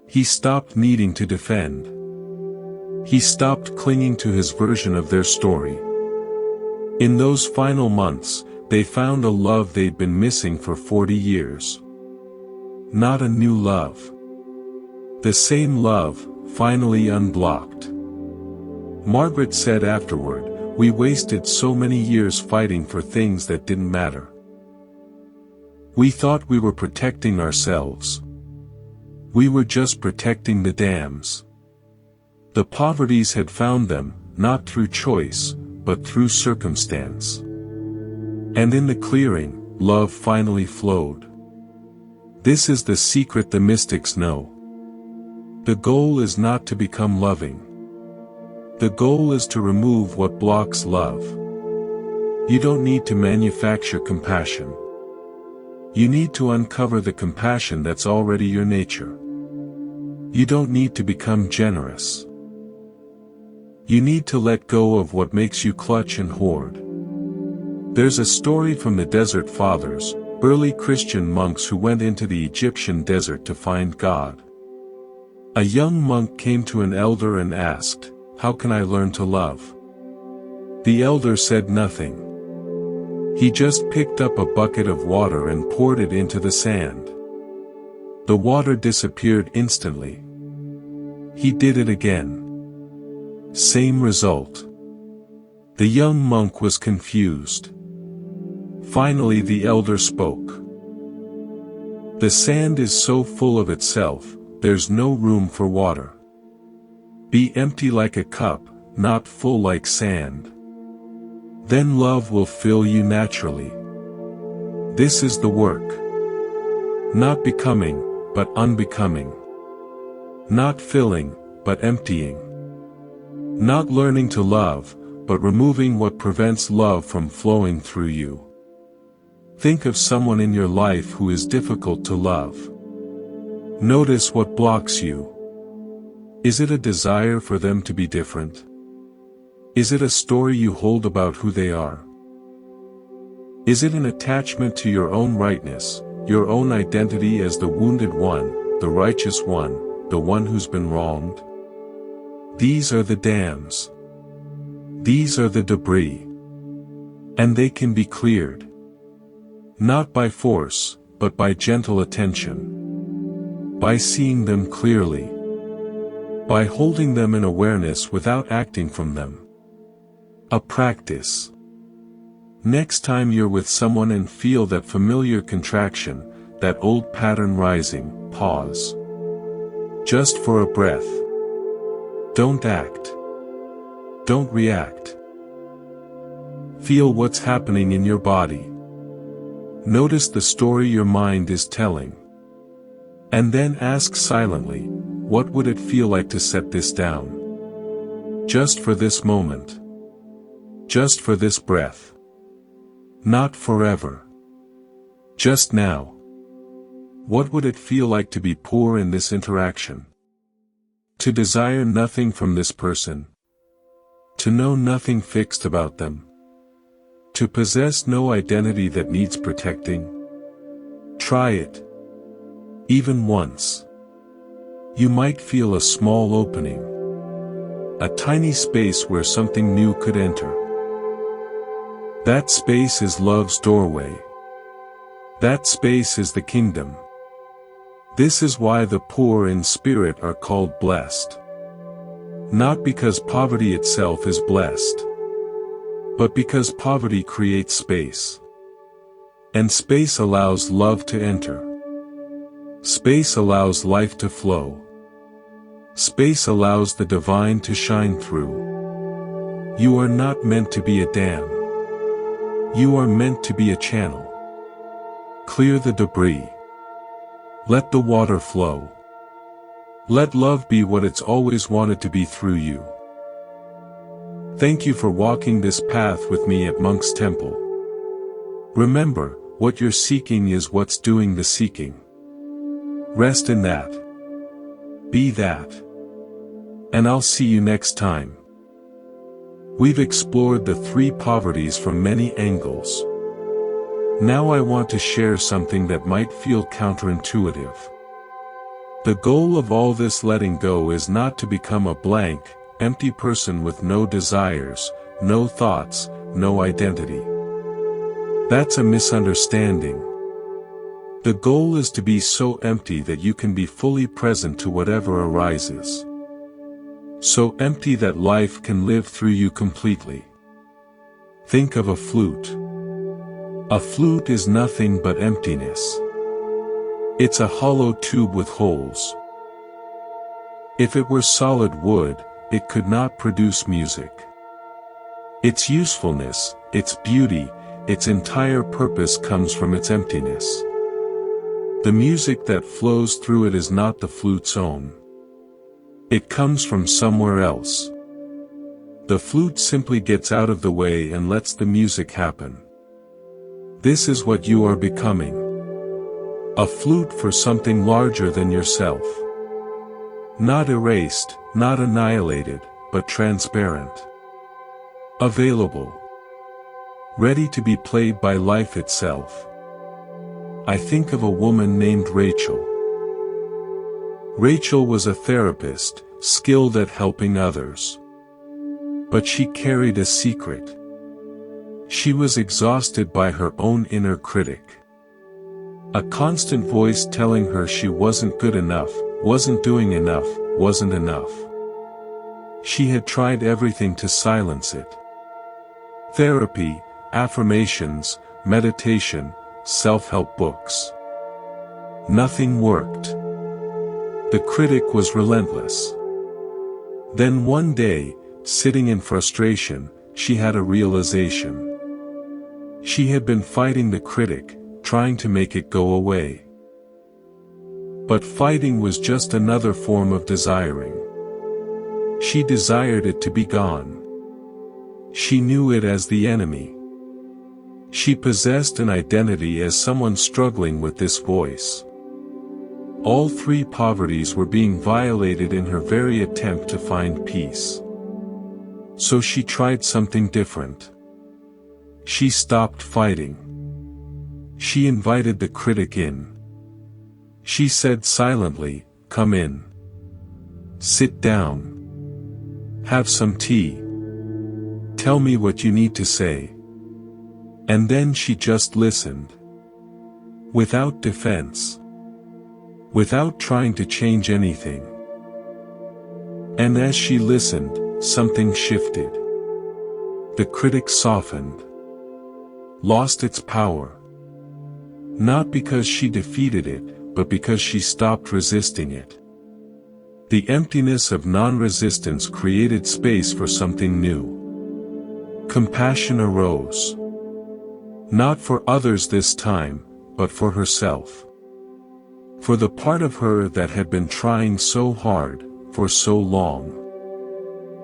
He stopped needing to defend. He stopped clinging to his version of their story. In those final months, they found a love they'd been missing for 40 years. Not a new love. The same love, finally unblocked. Margaret said afterward, "We wasted so many years fighting for things that didn't matter. We thought we were protecting ourselves. We were just protecting the dams. The poverties had found them, not through choice, but through circumstance. And in the clearing, love finally flowed. This is the secret the mystics know. The goal is not to become loving. The goal is to remove what blocks love. You don't need to manufacture compassion. You need to uncover the compassion that's already your nature. You don't need to become generous. You need to let go of what makes you clutch and hoard. There's a story from the Desert Fathers, early Christian monks who went into the Egyptian desert to find God. A young monk came to an elder and asked, "How can I learn to love?" The elder said nothing. He just picked up a bucket of water and poured it into the sand. The water disappeared instantly. He did it again. Same result. The young monk was confused. Finally the elder spoke. "The sand is so full of itself, there's no room for water. Be empty like a cup, not full like sand. Then love will fill you naturally. This is the work. Not becoming, but unbecoming. Not filling, but emptying. Not learning to love, but removing what prevents love from flowing through you. Think of someone in your life who is difficult to love. Notice what blocks you. Is it a desire for them to be different? Is it a story you hold about who they are? Is it an attachment to your own rightness, your own identity as the wounded one, the righteous one, the one who's been wronged? These are the dams. These are the debris. And they can be cleared. Not by force, but by gentle attention. By seeing them clearly. By holding them in awareness without acting from them. A practice. Next time you're with someone and feel that familiar contraction, that old pattern rising, pause. Just for a breath. Don't act. Don't react. Feel what's happening in your body. Notice the story your mind is telling. And then ask silently, what would it feel like to set this down? Just for this moment. Just for this breath. Not forever. Just now. What would it feel like to be poor in this interaction? To desire nothing from this person. To know nothing fixed about them. To possess no identity that needs protecting. Try it. Even once. You might feel a small opening. A tiny space where something new could enter. That space is love's doorway. That space is the kingdom. This is why the poor in spirit are called blessed. Not because poverty itself is blessed, but because poverty creates space. And space allows love to enter. Space allows life to flow. Space allows the divine to shine through. You are not meant to be a dam. You are meant to be a channel. Clear the debris. Let the water flow. Let love be what it's always wanted to be through you. Thank you for walking this path with me at Monk's Temple. Remember, what you're seeking is what's doing the seeking. Rest in that. Be that. And I'll see you next time. We've explored the 3 poverties from many angles. Now I want to share something that might feel counterintuitive. The goal of all this letting go is not to become a blank, empty person with no desires, no thoughts, no identity. That's a misunderstanding. The goal is to be so empty that you can be fully present to whatever arises. So empty that life can live through you completely. Think of a flute. A flute is nothing but emptiness. It's a hollow tube with holes. If it were solid wood, it could not produce music. Its usefulness, its beauty, its entire purpose comes from its emptiness. The music that flows through it is not the flute's own. It comes from somewhere else. The flute simply gets out of the way and lets the music happen. This is what you are becoming. A flute for something larger than yourself. Not erased, not annihilated, but transparent. Available. Ready to be played by life itself. I think of a woman named Rachel. Rachel was a therapist, skilled at helping others. But she carried a secret. She was exhausted by her own inner critic. A constant voice telling her she wasn't good enough, wasn't doing enough, wasn't enough. She had tried everything to silence it. Therapy, affirmations, meditation, self-help books. Nothing worked. The critic was relentless. Then one day, sitting in frustration, she had a realization. She had been fighting the critic, trying to make it go away. But fighting was just another form of desiring. She desired it to be gone. She knew it as the enemy. She possessed an identity as someone struggling with this voice. All 3 poverties were being violated in her very attempt to find peace. So she tried something different. She stopped fighting. She invited the critic in. She said silently, "Come in. Sit down. Have some tea. Tell me what you need to say." And then she just listened. Without defense. Without trying to change anything. And as she listened, something shifted. The critic softened. Lost its power. Not because she defeated it, but because she stopped resisting it. The emptiness of non-resistance created space for something new. Compassion arose. Not for others this time, but for herself. For the part of her that had been trying so hard, for so long.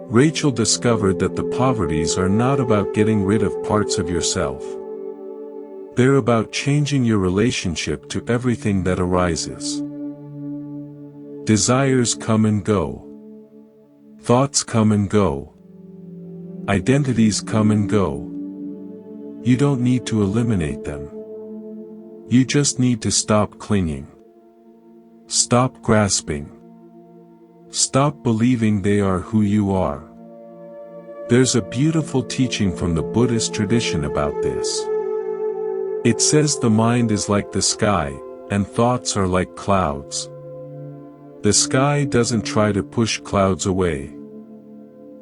Rachel discovered that the poverties are not about getting rid of parts of yourself. They're about changing your relationship to everything that arises. Desires come and go. Thoughts come and go. Identities come and go. You don't need to eliminate them. You just need to stop clinging. Stop grasping. Stop believing they are who you are. There's a beautiful teaching from the Buddhist tradition about this. It says the mind is like the sky, and thoughts are like clouds. The sky doesn't try to push clouds away.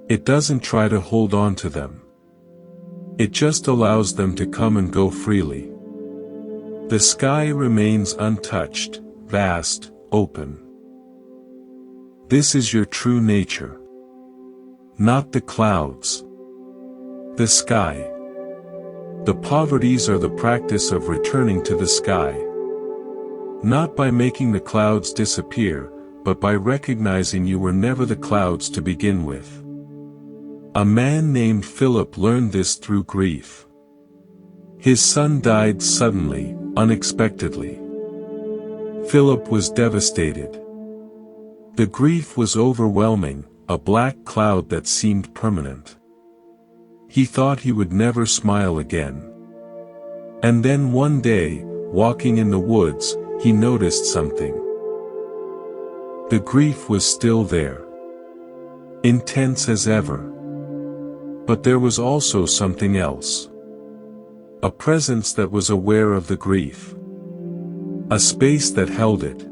It doesn't try to hold on to them. It just allows them to come and go freely. The sky remains untouched, vast, open. This is your true nature. Not the clouds. The sky. The poverties are the practice of returning to the sky. Not by making the clouds disappear, but by recognizing you were never the clouds to begin with. A man named Philip learned this through grief. His son died suddenly, unexpectedly. Philip was devastated. The grief was overwhelming, a black cloud that seemed permanent. He thought he would never smile again. And then one day, walking in the woods, he noticed something. The grief was still there. Intense as ever. But there was also something else. A presence that was aware of the grief. A space that held it.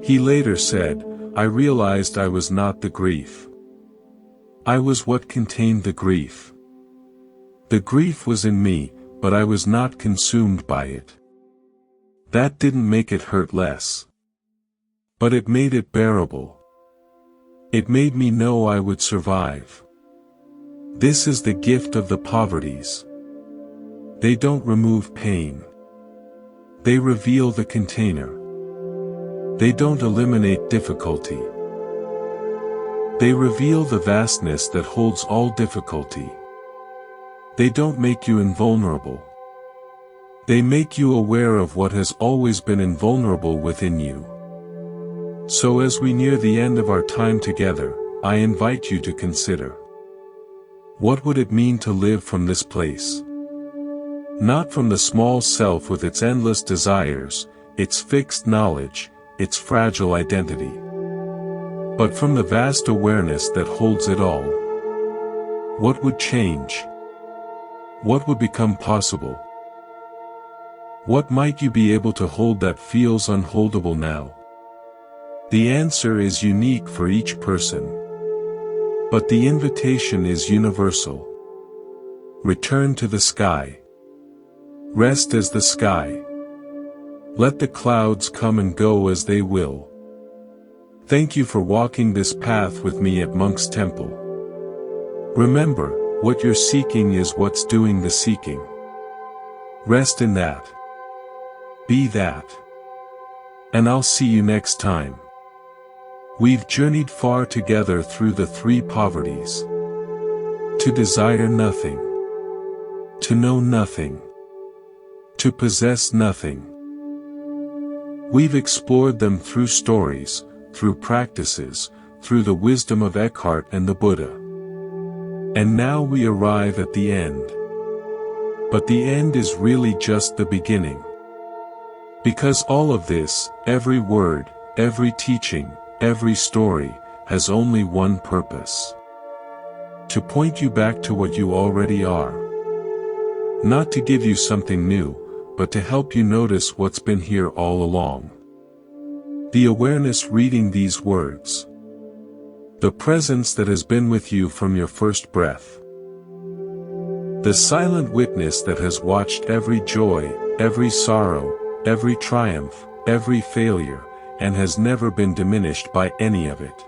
He later said, I realized I was not the grief. I was what contained the grief. The grief was in me, but I was not consumed by it. That didn't make it hurt less. But it made it bearable. It made me know I would survive. This is the gift of the poverties. They don't remove pain. They reveal the container. They don't eliminate difficulty. They reveal the vastness that holds all difficulty. They don't make you invulnerable. They make you aware of what has always been invulnerable within you. So as we near the end of our time together, I invite you to consider. What would it mean to live from this place? Not from the small self with its endless desires, its fixed knowledge, its fragile identity. But from the vast awareness that holds it all. What would change? What would become possible? What might you be able to hold that feels unholdable now? The answer is unique for each person. But the invitation is universal. Return to the sky. Rest as the sky. Let the clouds come and go as they will. Thank you for walking this path with me at Monk's Temple. Remember, what you're seeking is what's doing the seeking. Rest in that. Be that. And I'll see you next time. We've journeyed far together through the three poverties. To desire nothing. To know nothing. To possess nothing. We've explored them through stories, through practices, through the wisdom of Eckhart and the Buddha. And now we arrive at the end. But the end is really just the beginning. Because all of this, every word, every teaching, every story, has only one purpose. To point you back to what you already are. Not to give you something new, but to help you notice what's been here all along. The awareness reading these words. The presence that has been with you from your first breath. The silent witness that has watched every joy, every sorrow, every triumph, every failure, and has never been diminished by any of it.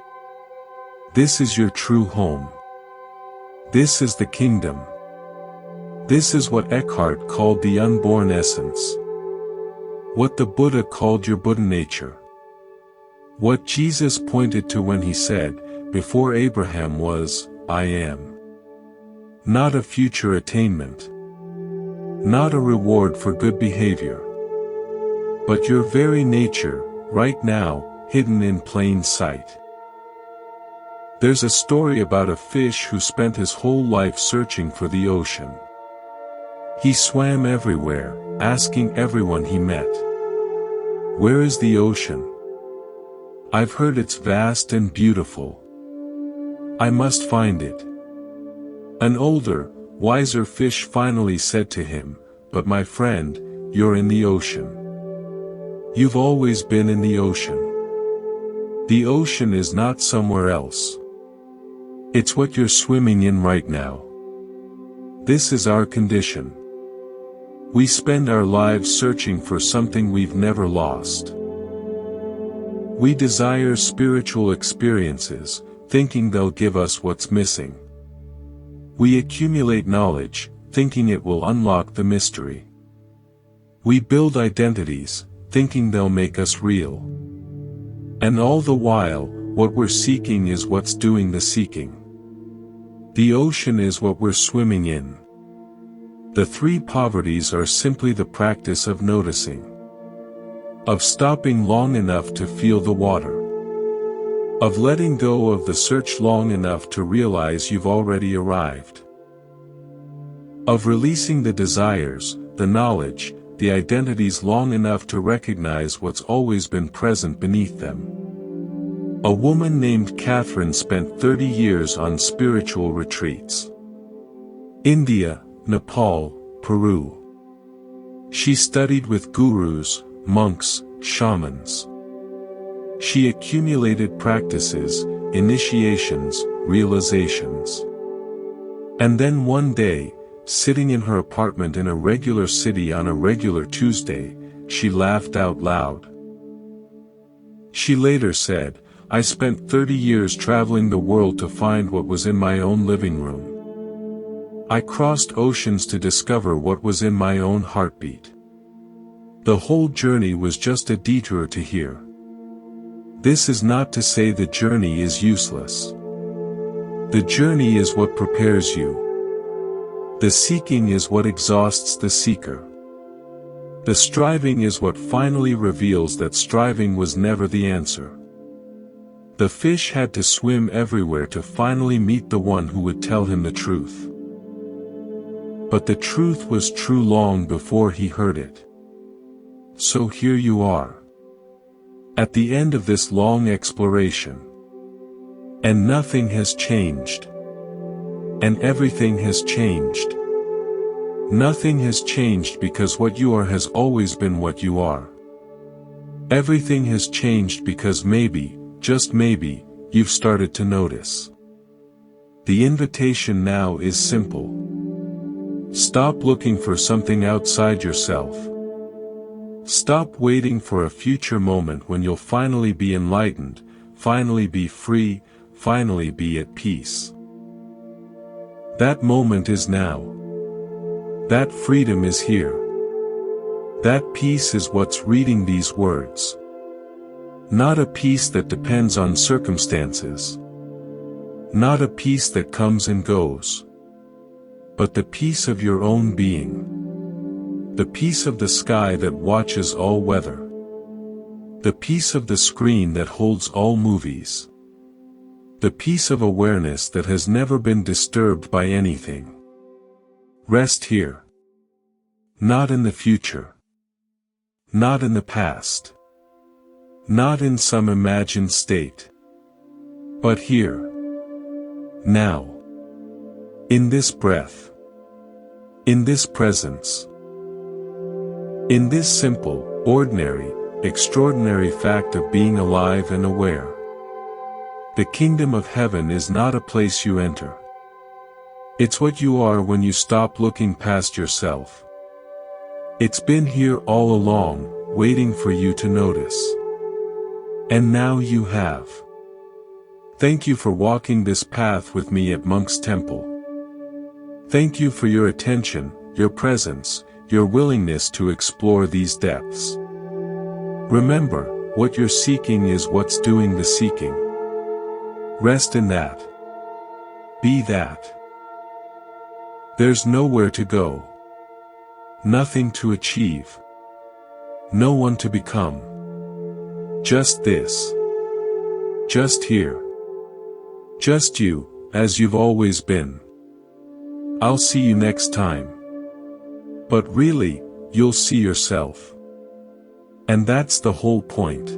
This is your true home. This is the kingdom. This is what Eckhart called the unborn essence. What the Buddha called your Buddha nature. What Jesus pointed to when he said, "Before Abraham was, I am." Not a future attainment. Not a reward for good behavior. But your very nature, right now, hidden in plain sight. There's a story about a fish who spent his whole life searching for the ocean. He swam everywhere, asking everyone he met, "Where is the ocean? I've heard it's vast and beautiful. I must find it." An older, wiser fish finally said to him, "But my friend, you're in the ocean. You've always been in the ocean. The ocean is not somewhere else. It's what you're swimming in right now. This is our condition. We spend our lives searching for something we've never lost. We desire spiritual experiences, thinking they'll give us what's missing. We accumulate knowledge, thinking it will unlock the mystery. We build identities, thinking they'll make us real. And all the while, what we're seeking is what's doing the seeking. The ocean is what we're swimming in. The three poverties are simply the practice of noticing. Of stopping long enough to feel the water. Of letting go of the search long enough to realize you've already arrived. Of releasing the desires, the knowledge, the identities long enough to recognize what's always been present beneath them. A woman named Catherine spent 30 years on spiritual retreats. India, Nepal, Peru. She studied with gurus, monks, shamans. She accumulated practices, initiations, realizations. And then one day, sitting in her apartment in a regular city on a regular Tuesday, she laughed out loud. She later said, "I spent 30 years traveling the world to find what was in my own living room. I crossed oceans to discover what was in my own heartbeat. The whole journey was just a detour to here." This is not to say the journey is useless. The journey is what prepares you. The seeking is what exhausts the seeker. The striving is what finally reveals that striving was never the answer. The fish had to swim everywhere to finally meet the one who would tell him the truth. But the truth was true long before he heard it. So here you are. At the end of this long exploration. And nothing has changed. And everything has changed. Nothing has changed because what you are has always been what you are. Everything has changed because maybe, just maybe, you've started to notice. The invitation now is simple. Stop looking for something outside yourself. Stop waiting for a future moment when you'll finally be enlightened, finally be free, finally be at peace. That moment is now. That freedom is here. That peace is what's reading these words. Not a peace that depends on circumstances. Not a peace that comes and goes. But the peace of your own being. The peace of the sky that watches all weather. The peace of the screen that holds all movies. The peace of awareness that has never been disturbed by anything. Rest here. Not in the future. Not in the past. Not in some imagined state. But here. Now. In this breath. In this presence. In this simple, ordinary, extraordinary fact of being alive and aware. The kingdom of heaven is not a place you enter. It's what you are when you stop looking past yourself. It's been here all along, waiting for you to notice. And now you have. Thank you for walking this path with me at Monk's Temple. Thank you for your attention, your presence, your willingness to explore these depths. Remember, what you're seeking is what's doing the seeking. Rest in that. Be that. There's nowhere to go. Nothing to achieve. No one to become. Just this. Just here. Just you, as you've always been. I'll see you next time. But really, you'll see yourself. And that's the whole point.